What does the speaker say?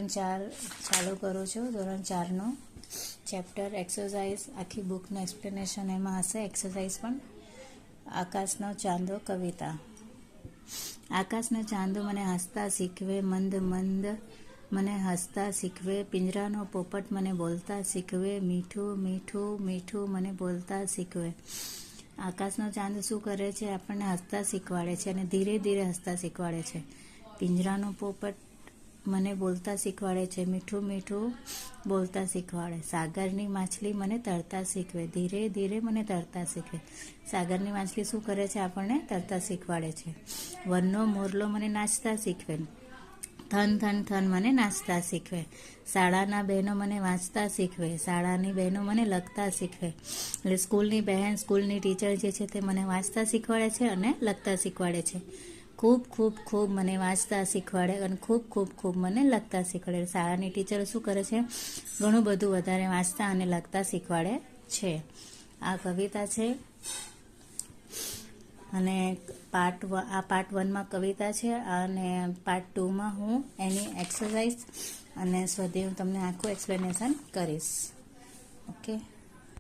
4 ચાલુ કરું છું. ધોરણ 4નો ચેપ્ટર એક્સરસાઇઝ, આખી બુકનું એક્સપ્લેનેશન એમાં હશે. એક્સરસાઇઝ પણ આકાશનો ચાંદો કવિતા. આકાશનો ચાંદો મને હસતા શીખવે, મંદ મંદ મને હસતા શીખવે, પિંજરાનો પોપટ મને બોલતા શીખવે, મીઠું મીઠું મીઠું મને બોલતા શીખવે. આકાશનો ચાંદ શું કરે છે? આપણને હસતા શીખવાડે છે અને ધીરે ધીરે હસતા શીખવાડે છે. પિંજરાનો પોપટ મને બોલતા શીખવાડે છે, મીઠું મીઠું બોલતા શીખવાડે. સાગરની માછલી મને તરતા શીખવે, ધીરે ધીરે મને તરતા શીખવે. સાગરની માછલી શું કરે છે? આપણને તરતા શીખવાડે છે. વનનો મોરલો મને નાચતા શીખવે, થન થન થન મને નાચતા શીખવે. શાળાના બહેનો મને વાંચતા શીખવે, શાળાની બહેનો મને લખતા શીખવે. એટલે સ્કૂલની બહેન, સ્કૂલની ટીચર જે છે તે મને વાંચતા શીખવાડે છે અને લખતા શીખવાડે છે. ખૂબ ખૂબ ખૂબ મને વાંચતા શીખવાડે અને ખૂબ ખૂબ ખૂબ મને લખતા શીખવાડે. શાળાની ટીચર શું કરે છે? ઘણું બધું વધારે વાંચતા અને લખતા શીખવાડે છે. આ કવિતા છે અને પાર્ટ 1માં કવિતા છે અને પાર્ટ 2માં હું એની એક્સરસાઇઝ અને સ્વાધ્યાય હું તમને આખું એક્સપ્લેનેશન કરીશ. ઓકે.